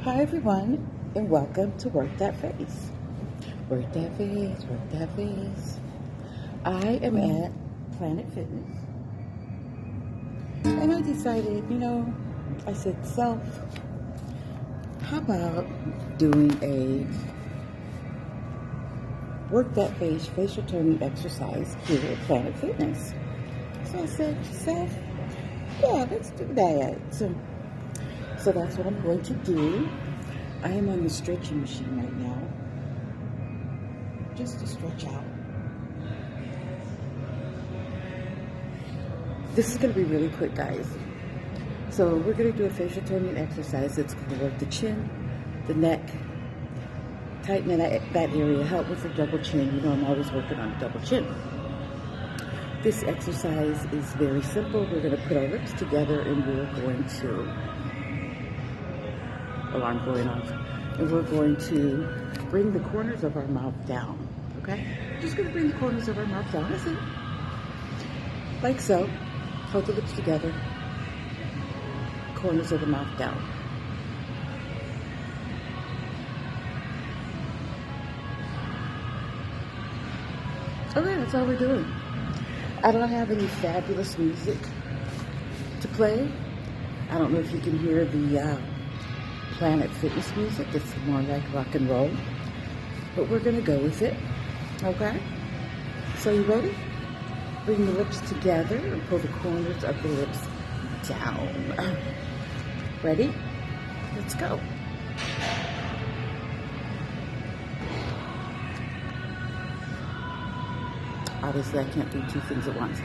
Hi everyone, and welcome to Work That Face. Work that face, work that face. I am at Planet Fitness, and I decided, I said, self, how about doing a Work That Face facial toning exercise here at Planet Fitness? So I said, self, yeah, let's do that. So that's what I'm going to do. I am on the stretching machine right now, just to stretch out. This is going to be really quick, guys. So we're going to do a facial toning exercise that's going to work the chin, the neck, tighten that area, help with the double chin. You know I'm always working on a double chin. This exercise is very simple. We're going to put our lips together and we're going to, alarm going off, and we're going to bring the corners of our mouth down, okay? Just going to bring the corners of our mouth down, that's it. Like so. Hold the lips together, corners of the mouth down. Okay, that's all we're doing. I don't have any fabulous music to play. I don't know if you can hear the Planet Fitness music. It's more like rock and roll, but we're gonna go with it, okay? So you ready? Bring the lips together and pull the corners of the lips down. Ready? Let's go. Obviously, I can't do two things at once.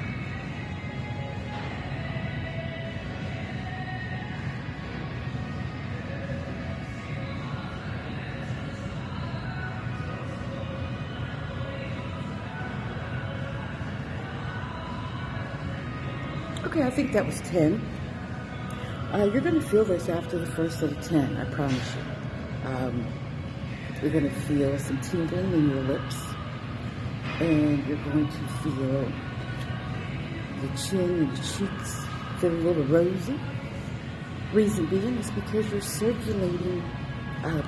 Okay, I think that was 10. You're going to feel this after the first of the 10, I promise you. You're going to feel some tingling in your lips, and you're going to feel the chin and the cheeks feel a little rosy. Reason being is because you're circulating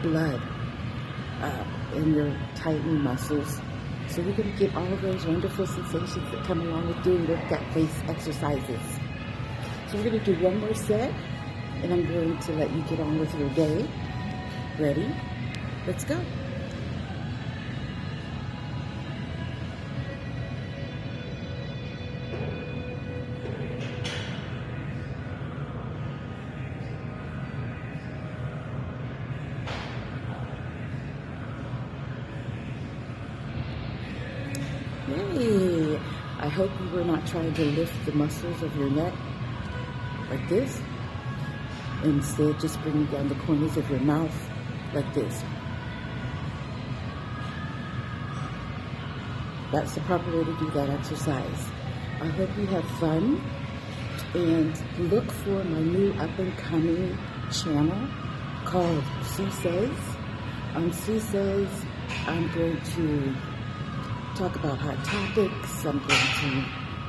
blood in your tightened muscles. So you're going to get all of those wonderful sensations that come along with doing Work That Face exercises. So we're going to do one more set, and I'm going to let you get on with your day. Ready? Let's go. Yay! I hope you were not trying to lift the muscles of your neck like this. Instead, just bringing down the corners of your mouth like this. That's the proper way to do that exercise. I hope you have fun, and look for my new up-and-coming channel called Sue Says. On Sue Says, I'm going to talk about hot topics. I'm going to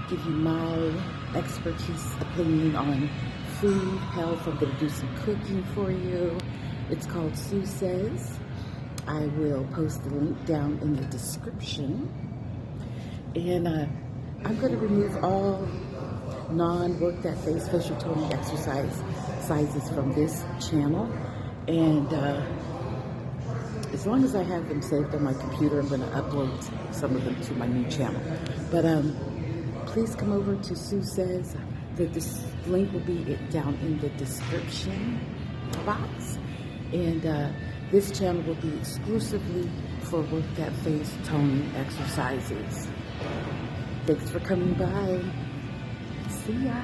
give you my expertise opinion on food, health. I'm going to do some cooking for you. It's called Sue Says. I will post the link down in the description. And I'm going to remove all non-Work That Face facial toning exercises from this channel. And as long as I have them saved on my computer, I'm going to upload some of them to my new channel. But please come over to Sue Says. This link will be down in the description box. And this channel will be exclusively for Work That Face toning exercises. Thanks for coming by. See ya.